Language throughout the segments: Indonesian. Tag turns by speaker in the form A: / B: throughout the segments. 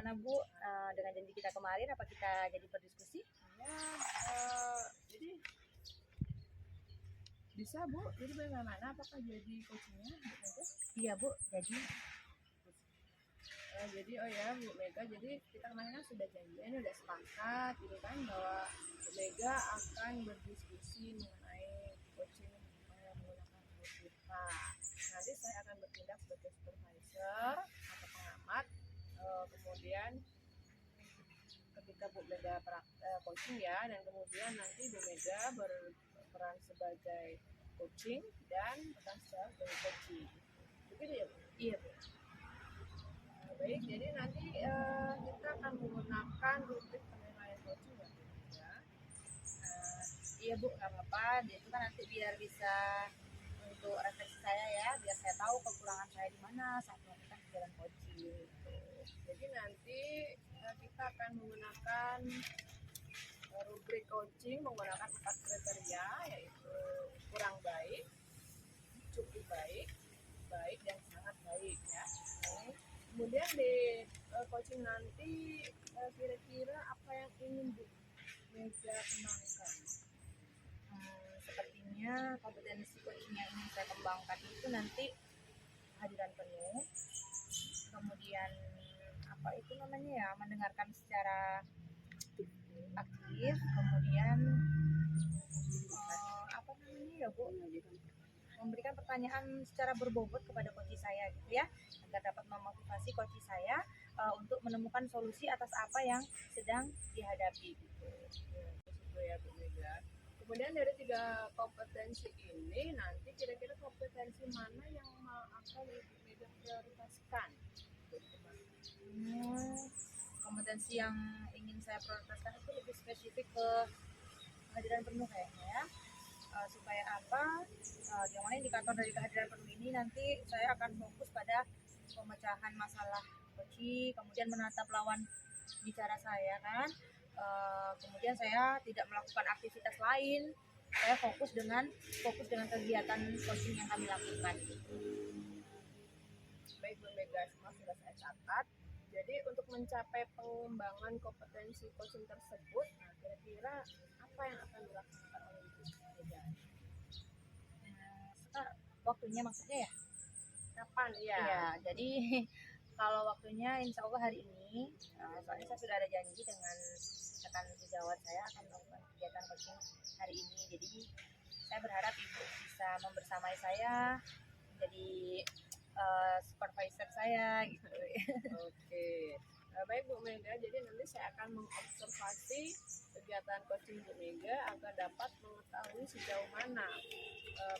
A: Gimana Bu, dengan janji kita kemarin, apa kita jadi berdiskusi?
B: Ya, jadi bisa Bu, jadi bagaimana? Apakah jadi coachingnya Bu Mega?
A: Iya Bu, jadi
B: Jadi oh ya Bu Mega, jadi kita kemarin kan sudah janjian, udah sepakat gitu kan bahwa Bu Mega akan berdiskusi mengenai coaching menggunakan kita. Nanti saya akan bertindak sebagai supervisor atau pengamat. Kemudian ketika Bu Mega coaching ya, dan kemudian nanti Bu Mega berperan sebagai coaching dan bukan sebagai coaching. Begitu ya Bu?
A: iya Bu.
B: Baik, jadi nanti kita akan menggunakan rubrik penilaian coaching ya Bu Mega.
A: Iya Bu, nggak apa-apa. Dia itu kan nanti biar bisa untuk refleksi saya ya, biar saya tahu kekurangan saya di mana saat melakukan kegiatan coaching. Gitu.
B: Jadi nanti kita akan menggunakan rubrik coaching menggunakan 4 kriteria, yaitu kurang baik, cukup baik, baik dan sangat baik ya. Kemudian di coaching nanti kira-kira apa yang ingin Bu Mega kembangkan?
A: Sepertinya kompetensi coaching yang ingin saya kembangkan itu nanti kehadiran penuh, kemudian apa itu namanya ya, mendengarkan secara aktif, kemudian apa namanya ya Bu, memberikan pertanyaan secara berbobot kepada coach saya gitu ya, agar dapat memotivasi coach saya untuk menemukan solusi atas apa yang sedang dihadapi gitu.
B: Itu ya Bu Mega. Kemudian dari 3 kompetensi ini nanti kira-kira kompetensi mana yang akan Ibu Mega prioritaskan?
A: Kompetensi yang ingin saya prioritaskan itu lebih spesifik ke kehadiran penuh kayaknya ya. Supaya apa, yang mana indikator dari kehadiran penuh ini nanti saya akan fokus pada pemecahan masalah coaching, kemudian menatap lawan bicara saya kan, kemudian saya tidak melakukan aktivitas lain, saya fokus dengan kegiatan coaching yang kami lakukan.
B: Baik Bu Mega, semua sudah saya catat. Jadi untuk mencapai pengembangan kompetensi coaching tersebut, nah kira-kira apa yang akan dilakukan oleh Ibu Mega?
A: Waktunya maksudnya ya?
B: Kapan ya?
A: Iya, jadi kalau waktunya insya Allah hari ini, soalnya saya sudah ada janji dengan rekan sejawat saya akan melakukan kegiatan coaching hari ini. Jadi saya berharap Ibu bisa membersamai saya menjadi supervisor saya gitu.
B: Oke. Baik Bu Mega, jadi nanti saya akan mengobservasi kegiatan coaching Bu Mega agar dapat mengetahui sejauh mana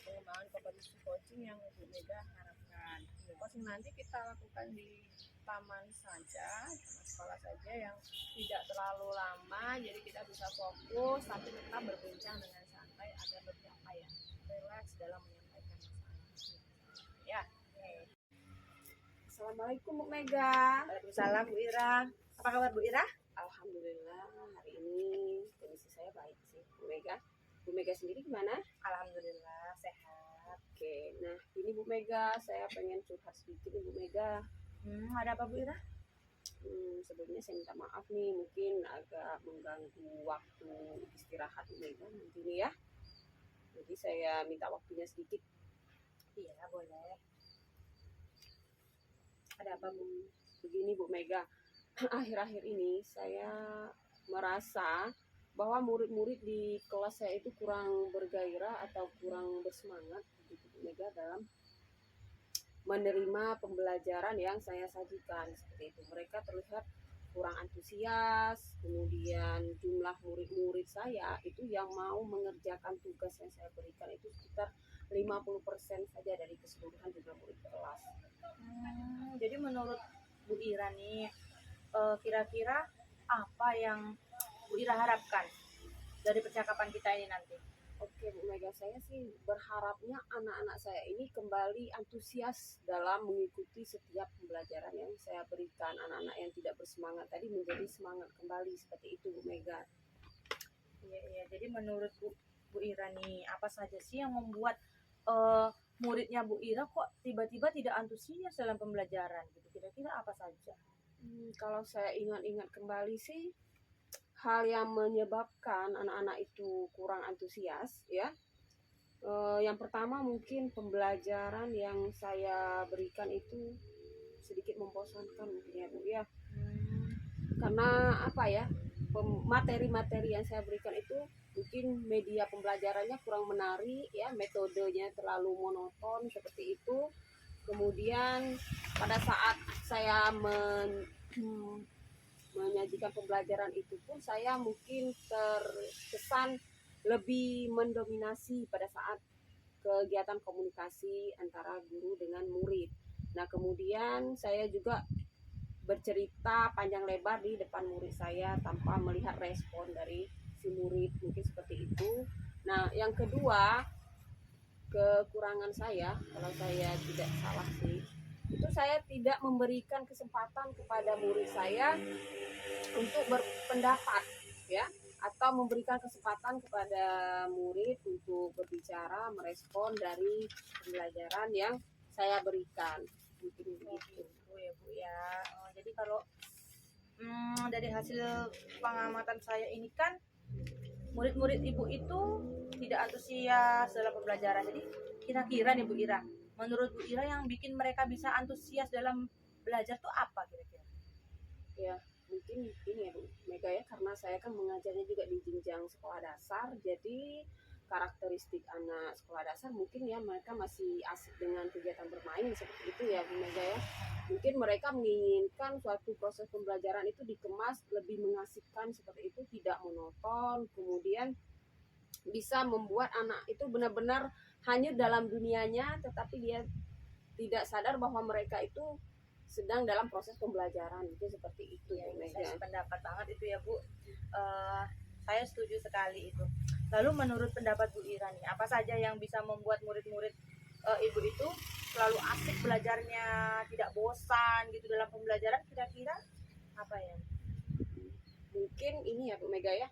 B: pengembangan kompetensi coaching yang Bu Mega harapkan. Coaching nanti kita lakukan di taman saja, taman sekolah saja yang tidak terlalu lama, jadi kita bisa fokus tapi tetap berbincang dengan santai agar lebih apa ya, relax dalam menyampaikan masalah. Ya.
C: Assalamualaikum Bu Mega.
A: Waalaikumsalam Bu Ira. Apa kabar Bu Ira?
C: Alhamdulillah hari ini kondisi saya baik sih Bu Mega. Bu Mega sendiri gimana?
A: Alhamdulillah sehat.
C: Oke, nah ini Bu Mega saya pengen curhat sedikit nih Bu Mega.
A: Ada apa Bu Ira?
C: Sebelumnya saya minta maaf nih, mungkin agak mengganggu waktu istirahat Bu Mega nanti nih ya. Jadi saya minta waktunya sedikit.
A: Iya boleh. Ada apa Bu?
C: Begini Bu Mega, akhir-akhir ini saya merasa bahwa murid-murid di kelas saya itu kurang bergairah atau kurang bersemangat gitu Bu Mega dalam menerima pembelajaran yang saya sajikan seperti itu. Mereka terlihat kurang antusias, kemudian jumlah murid-murid saya itu yang mau mengerjakan tugas yang saya berikan itu sekitar 50% saja dari keseluruhan jumlah murid kelas.
A: Jadi menurut Bu Ira nih, kira-kira apa yang Bu Ira harapkan dari percakapan kita ini nanti?
C: Oke Bu Mega, saya sih berharapnya anak-anak saya ini kembali antusias dalam mengikuti setiap pembelajaran yang saya berikan. Anak-anak yang tidak bersemangat tadi menjadi semangat kembali, seperti itu Bu Mega.
A: Iya, jadi menurut Bu Ira nih, apa saja sih yang membuat muridnya Bu Ira kok tiba-tiba tidak antusias dalam pembelajaran gitu? Kira-kira apa saja?
C: Kalau saya ingat-ingat kembali sih, hal yang menyebabkan anak-anak itu kurang antusias ya. Yang pertama mungkin pembelajaran yang saya berikan itu sedikit membosankan mungkin ya Bu ya. Karena apa ya, materi-materi yang saya berikan itu mungkin media pembelajarannya kurang menarik ya, metodenya terlalu monoton seperti itu. Kemudian pada saat saya menyajikan pembelajaran itu pun saya mungkin terkesan lebih mendominasi pada saat kegiatan komunikasi antara guru dengan murid. Nah, kemudian saya juga bercerita panjang lebar di depan murid saya tanpa melihat respon dari si murid, mungkin seperti itu. Nah, yang kedua, kekurangan saya, kalau saya tidak salah sih, itu saya tidak memberikan kesempatan kepada murid saya untuk berpendapat ya, atau memberikan kesempatan kepada murid untuk berbicara, merespon dari pembelajaran yang saya berikan. Mungkin begitu.
A: Gitu ya Bu ya. Jadi kalau dari hasil pengamatan saya ini kan murid-murid Ibu itu tidak antusias dalam pembelajaran. Jadi kira-kira nih Bu Ira, menurut Bu Ira yang bikin mereka bisa antusias dalam belajar tuh apa kira-kira?
C: Ya, mungkin ini ya Bu Mega ya, karena saya kan mengajarnya juga di jenjang sekolah dasar, jadi karakteristik anak sekolah dasar mungkin ya mereka masih asik dengan kegiatan bermain seperti itu ya Bu Mega ya. Mungkin mereka menginginkan suatu proses pembelajaran itu dikemas lebih mengasihkan seperti itu, tidak monoton, kemudian bisa membuat anak itu benar-benar hanyut dalam dunianya, tetapi dia tidak sadar bahwa mereka itu sedang dalam proses pembelajaran, itu seperti itu ya,
A: Saya
C: Mega.
A: sependapat banget itu ya Bu. Saya setuju sekali itu. Lalu menurut pendapat Bu Ira nih, apa saja yang bisa membuat murid-murid Ibu itu selalu asik belajarnya, tidak bosan gitu dalam pembelajaran, kira-kira apa ya?
C: Mungkin ini ya Bu Mega ya,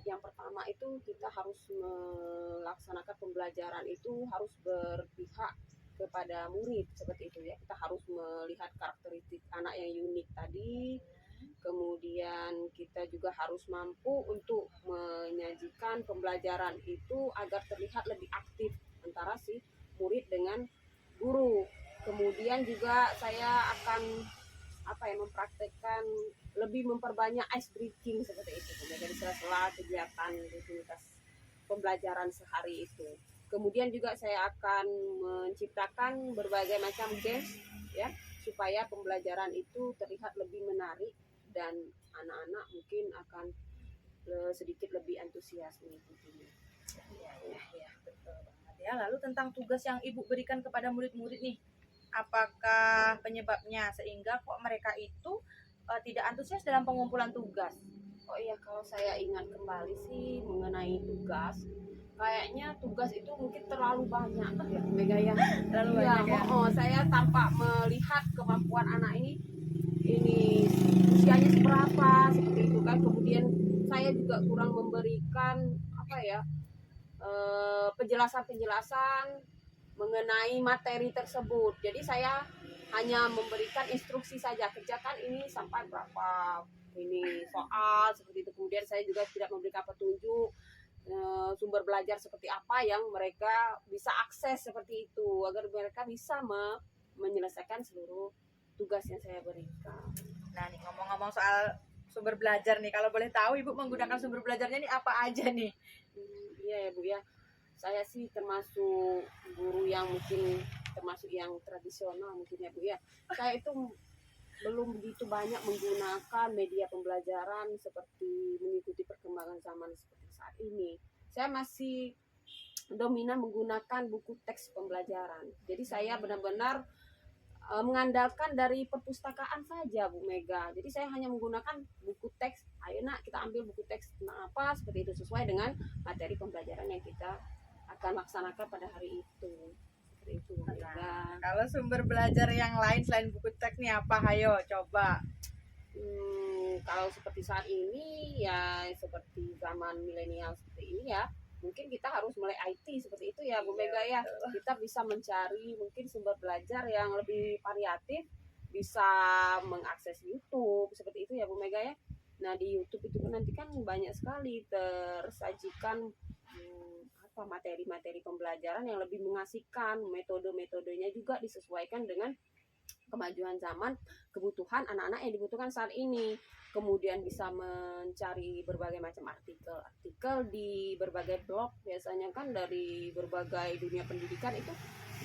C: yang pertama itu kita harus melaksanakan pembelajaran itu harus berpihak kepada murid seperti itu ya. Kita harus melihat karakteristik anak yang unik tadi, kemudian kita juga harus mampu untuk menyajikan pembelajaran itu agar terlihat lebih aktif antara si murid dengan guru. Kemudian juga saya akan mempraktekkan lebih memperbanyak ice breaking seperti itu dari sela-sela kegiatan rutinitas pembelajaran sehari itu. Kemudian juga saya akan menciptakan berbagai macam games ya, supaya pembelajaran itu terlihat lebih menarik dan anak-anak mungkin akan sedikit lebih antusias mengikutinya.
A: Ya, betul banget ya. Lalu tentang tugas yang Ibu berikan kepada murid-murid nih, apakah penyebabnya sehingga kok mereka itu tidak antusias dalam pengumpulan tugas?
C: Oh iya, kalau saya ingat kembali sih mengenai tugas, kayaknya tugas itu mungkin terlalu banyak ya Mega ya.
A: Terlalu
C: Ya,
A: banyak ya.
C: saya tanpa melihat kemampuan anak ini usianya seberapa seperti itu kan. Kemudian saya juga kurang memberikan penjelasan-penjelasan mengenai materi tersebut. Jadi saya hanya memberikan instruksi saja, kerjakan ini sampai berapa ini soal seperti itu. Kemudian saya juga tidak memberikan petunjuk sumber belajar seperti apa yang mereka bisa akses seperti itu, agar mereka bisa menyelesaikan seluruh tugas yang saya berikan.
A: Nah nih ngomong-ngomong soal sumber belajar nih, kalau boleh tahu Ibu menggunakan sumber belajarnya nih apa aja nih?
C: Iya ya Bu ya, saya sih termasuk guru yang mungkin termasuk yang tradisional mungkin ya Bu ya. Saya itu belum begitu banyak menggunakan media pembelajaran seperti mengikuti perkembangan zaman seperti saat ini. Saya masih dominan menggunakan buku teks pembelajaran. Jadi saya benar-benar mengandalkan dari perpustakaan saja Bu Mega. Jadi saya hanya menggunakan buku teks. Ayo nak kita ambil buku teks tentang apa seperti itu sesuai dengan materi pembelajaran yang kita akan laksanakan pada hari itu. Seperti itu Bu Mega.
A: Nah, kalau sumber belajar yang lain selain buku teks nih apa? Hayo coba.
C: Kalau seperti saat ini ya seperti zaman milenial seperti ini ya, mungkin kita harus mulai IT seperti itu ya Bu Mega ya. Kita bisa mencari mungkin sumber belajar yang lebih variatif bisa mengakses YouTube seperti itu ya Bu Mega ya. Nah di YouTube itu nanti kan banyak sekali tersajikan materi-materi pembelajaran yang lebih mengasihkan, metode-metodenya juga disesuaikan dengan kemajuan zaman, kebutuhan anak-anak yang dibutuhkan saat ini. Kemudian bisa mencari berbagai macam artikel di berbagai blog, biasanya kan dari berbagai dunia pendidikan itu,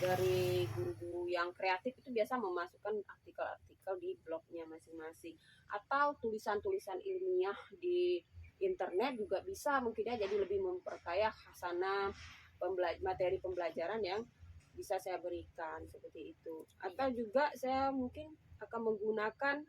C: dari guru-guru yang kreatif itu biasa memasukkan artikel-artikel di blognya masing-masing, atau tulisan-tulisan ilmiah di internet juga bisa mungkin ya, jadi lebih memperkaya khasanah materi pembelajaran yang bisa saya berikan seperti itu. Atau juga saya mungkin akan menggunakan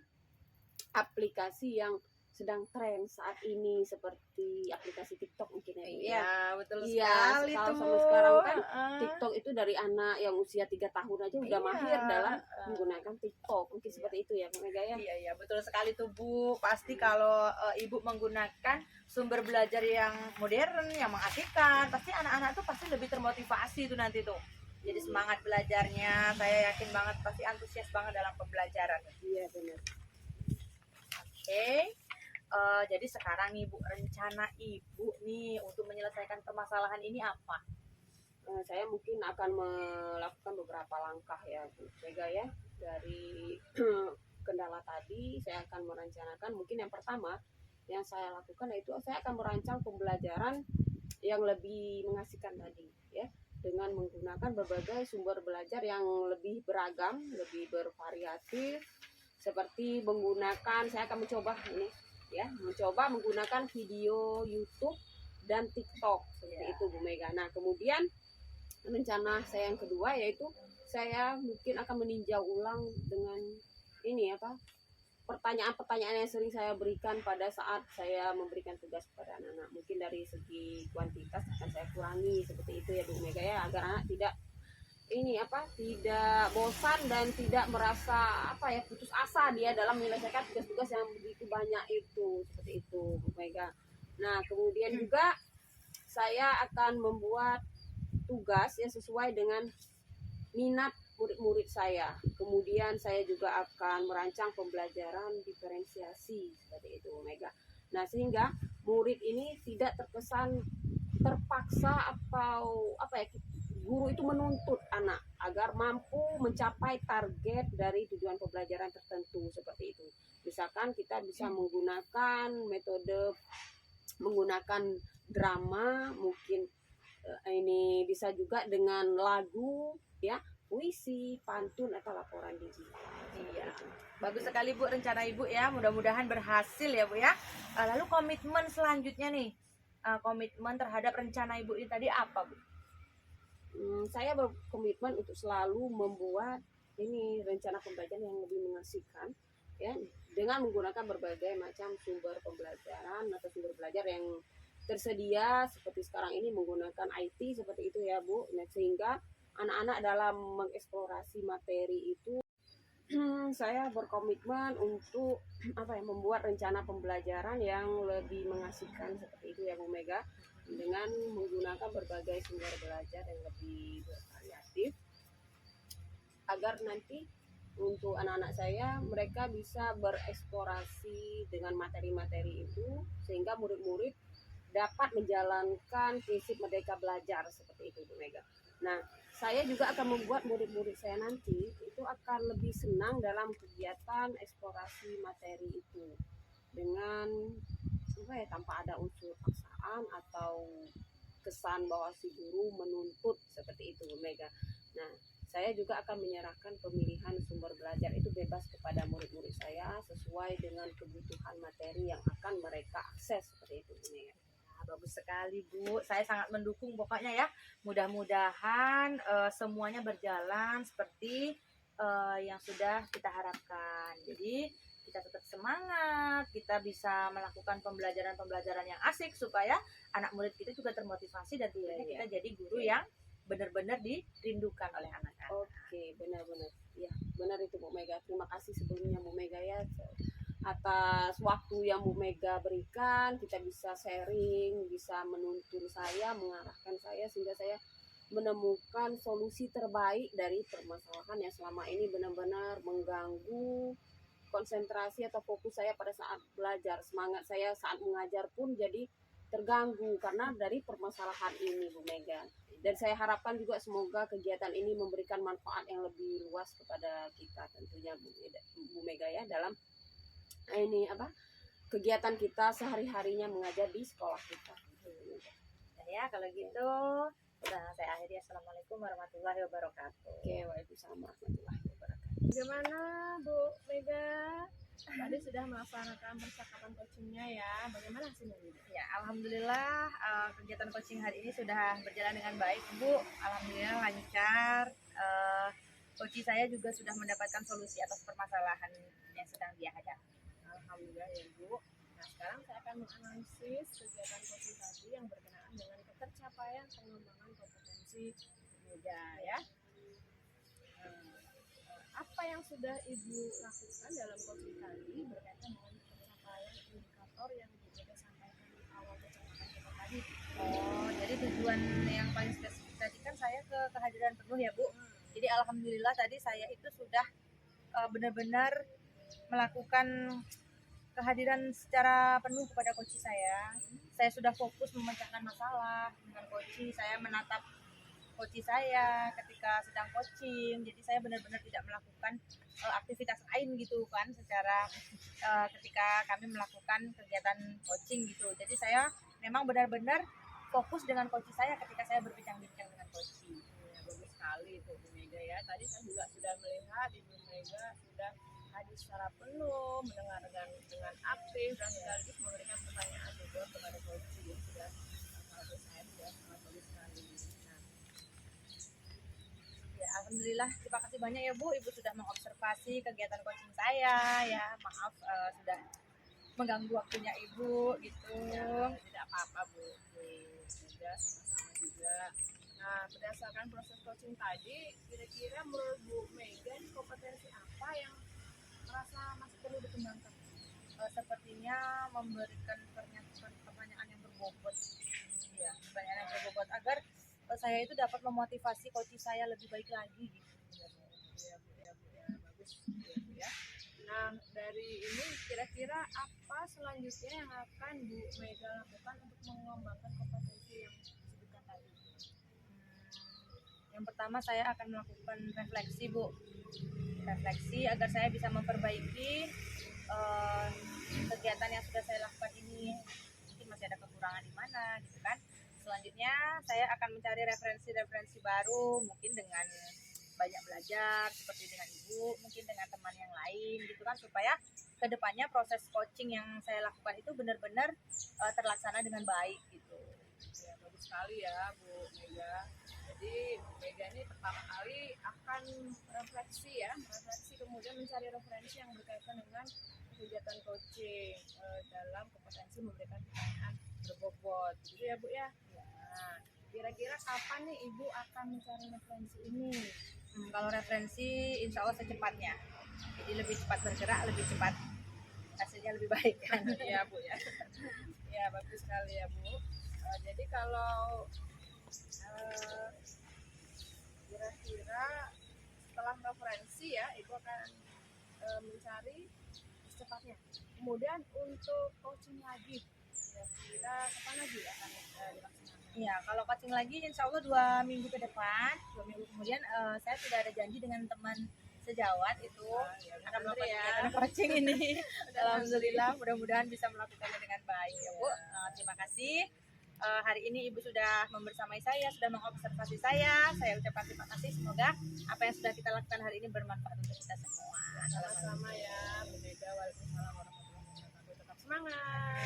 C: aplikasi yang sedang tren saat ini seperti aplikasi TikTok mungkin ya.
A: Iya, betul
C: Iya,
A: sekali tuh.
C: sama sekarang kan TikTok itu dari anak yang usia 3 tahun aja udah
A: Iya.
C: mahir dalam menggunakan TikTok. Mungkin seperti itu ya, Bu Mega ya.
A: Iya, betul sekali tuh Bu. Pasti kalau Ibu menggunakan sumber belajar yang modern, yang mengasihkan, pasti anak-anak tuh pasti lebih termotivasi tuh nanti tuh. Jadi semangat belajarnya, saya yakin banget pasti antusias banget dalam pembelajaran.
C: Iya, benar.
A: Oke. Jadi sekarang nih Bu, rencana Ibu nih untuk menyelesaikan permasalahan ini apa?
C: Saya mungkin akan melakukan beberapa langkah ya Bu Mega ya. Dari kendala tadi saya akan merencanakan, mungkin yang pertama yang saya lakukan yaitu saya akan merancang pembelajaran yang lebih mengasihkan tadi ya, dengan menggunakan berbagai sumber belajar yang lebih beragam, lebih bervariatif, seperti menggunakan, saya akan mencoba ini ya, mencoba menggunakan video YouTube dan TikTok seperti itu Bu Mega. Nah kemudian rencana saya yang kedua yaitu saya mungkin akan meninjau ulang dengan ini pertanyaan-pertanyaan yang sering saya berikan pada saat saya memberikan tugas kepada anak-anak. Mungkin dari segi kuantitas akan saya kurangi seperti itu ya Bu Mega ya, agar anak tidak tidak bosan dan tidak merasa putus asa dia dalam menyelesaikan tugas-tugas yang begitu banyak itu, seperti itu Bu Mega. Nah kemudian juga saya akan membuat tugas yang sesuai dengan minat murid-murid saya. Kemudian saya juga akan merancang pembelajaran diferensiasi seperti itu Bu Mega. Nah sehingga murid ini tidak terkesan terpaksa atau guru itu menuntut anak agar mampu mencapai target dari tujuan pembelajaran tertentu seperti itu. Misalkan kita bisa menggunakan metode menggunakan drama, mungkin ini bisa juga dengan lagu ya, puisi, pantun atau laporan digital.
A: Iya. Bagus sekali Bu rencana Ibu ya, mudah-mudahan berhasil ya Bu ya. Lalu komitmen selanjutnya nih, komitmen terhadap rencana Ibu ini tadi apa Bu?
C: Saya berkomitmen untuk selalu membuat ini rencana pembelajaran yang lebih mengasihkan ya, dengan menggunakan berbagai macam sumber pembelajaran atau sumber belajar yang tersedia seperti sekarang ini menggunakan IT seperti itu ya Bu. Nah, sehingga anak-anak dalam mengeksplorasi materi itu saya berkomitmen untuk membuat rencana pembelajaran yang lebih mengasihkan seperti itu ya Bu Mega, dengan menggunakan berbagai sumber belajar yang lebih bervariatif, agar nanti untuk anak-anak saya mereka bisa bereksplorasi dengan materi-materi itu, sehingga murid-murid dapat menjalankan prinsip merdeka belajar seperti itu Bu Mega. Nah saya juga akan membuat murid-murid saya nanti itu akan lebih senang dalam kegiatan eksplorasi materi itu, dengan tanpa ada unsur paksaan atau kesan bahwa si guru menuntut seperti itu Bu Mega. Nah saya juga akan menyerahkan pemilihan sumber belajar itu bebas kepada murid-murid saya sesuai dengan kebutuhan materi yang akan mereka akses seperti itu Bu Mega.
A: Bagus sekali Bu, saya sangat mendukung pokoknya ya. Mudah-mudahan semuanya berjalan seperti yang sudah kita harapkan. Jadi kita tetap semangat, kita bisa melakukan pembelajaran-pembelajaran yang asik supaya anak murid kita juga termotivasi dan tentunya kita jadi guru yang benar-benar dirindukan oleh anak-anak.
C: Oke, benar-benar. Ya, benar itu Bu Mega. Terima kasih sebelumnya Bu Mega ya atas waktu yang Bu Mega berikan. Kita bisa sharing, bisa menuntun saya, mengarahkan saya, sehingga saya menemukan solusi terbaik dari permasalahan yang selama ini benar-benar mengganggu konsentrasi atau fokus saya pada saat belajar. Semangat saya saat mengajar pun jadi terganggu karena dari permasalahan ini, Bu Mega. Dan saya harapkan juga semoga kegiatan ini memberikan manfaat yang lebih luas kepada kita tentunya, Bu Mega ya, dalam ini kegiatan kita sehari-harinya mengajar di sekolah kita.
A: Nah, ya kalau gitu saya akhiri. Assalamualaikum warahmatullahi wabarakatuh.
C: Oke, waalaikumsalam warahmatullahi wabarakatuh.
B: Bagaimana Bu Mega? Tadi sudah melaksanakan percakapan coachingnya ya. Bagaimana hasilnya Bu?
A: Ya, alhamdulillah kegiatan coaching hari ini sudah berjalan dengan baik, Bu. Alhamdulillah lancar. Coach saya juga sudah mendapatkan solusi atas permasalahan yang sedang dia hadapi.
B: Alhamdulillah ya Bu. Nah sekarang saya akan menganalisis kegiatan coaching tadi yang berkenaan dengan ketercapaian pengembangan kompetensi muda ya. Apa yang sudah Ibu lakukan dalam coaching tadi berkaitan dengan pencapaian indikator yang Ibu sudah sampaikan di awal percakapan kita tadi?
A: Oh, jadi tujuan yang paling spesifik tadi kan saya ke kehadiran penuh ya, Bu. Jadi alhamdulillah tadi saya itu sudah benar-benar melakukan kehadiran secara penuh kepada coach saya. Saya sudah fokus memecahkan masalah dengan coach. Saya menatap coach saya ketika sedang coaching. Jadi saya benar-benar tidak melakukan aktivitas lain gitu kan secara ketika kami melakukan kegiatan coaching gitu. Jadi saya memang benar-benar fokus dengan coach saya ketika saya berbincang-bincang dengan coach.
B: Ya, bagus sekali itu Bu Mega ya. Tadi saya juga sudah melihat Ibu Mega sudah hadir secara penuh, mendengarkan dengan aktif dan sekaligus memberikan pertanyaan juga kepada coach. Jadi sudah bagus, saya sudah sangat bagus sekali. Nah,
A: Ya, alhamdulillah terima kasih banyak ya Bu. Ibu sudah mengobservasi kegiatan coaching saya ya. Maaf sudah mengganggu waktunya Ibu gitu.
B: ya, tidak apa-apa Bu Mega, sama-sama juga. Nah, berdasarkan proses coaching tadi, kira-kira menurut Bu Mega kompetensi apa yang merasa masih perlu dikembangkan?
A: Sepertinya memberikan pertanyaan yang berbobot. Ya, pertanyaan yang berbobot agar saya itu dapat memotivasi coach saya lebih baik lagi gitu.
B: Ya, bagus ya. Nah, dari ini kira-kira apa selanjutnya yang akan Bu Mega lakukan untuk mengembangkan kompetensi yang disebutkan tadi?
A: Yang pertama saya akan melakukan refleksi, Bu. Refleksi agar saya bisa memperbaiki kegiatan yang sudah saya lakukan ini. Mungkin masih ada kekurangan di mana gitu kan. Selanjutnya saya akan mencari referensi-referensi baru, mungkin dengan banyak belajar seperti dengan Ibu, mungkin dengan teman yang lain gitu kan, supaya kedepannya proses coaching yang saya lakukan itu benar-benar terlaksana dengan baik gitu.
B: Ya, bagus sekali ya Bu Mega. Jadi Bu Mega ini pertama kali akan refleksi kemudian mencari referensi yang berkaitan dengan kegiatan coaching dalam kompetensi memberikan pertanyaan berbobot gitu ya Bu ya. Nah, kira-kira kapan nih Ibu akan mencari referensi ini?
A: Kalau referensi insya Allah secepatnya, jadi lebih cepat bergerak, lebih cepat hasilnya lebih baik kan.
B: Iya Bu ya. Ya bagus sekali ya Bu. Jadi kalau kira-kira setelah referensi ya Ibu akan mencari secepatnya. Kemudian untuk coaching lagi kira-kira kapan lagi akan dilaksanakan?
A: Iya, kalau coaching lagi insya Allah 2 minggu ke depan. 2 minggu kemudian saya sudah ada janji dengan teman sejawat itu akan melakukan kegiatan coaching ini. Alhamdulillah, mudah-mudahan bisa melakukannya dengan baik ya Bu. Terima kasih. Hari ini Ibu sudah membersamai saya, sudah mengobservasi saya. Saya ucapkan terima kasih. Semoga apa yang sudah kita lakukan hari ini bermanfaat untuk kita semua.
B: Sama-sama ya Bu Mega. Waalaikumsalam warahmatullahi wabarakatuh. Tetap semangat.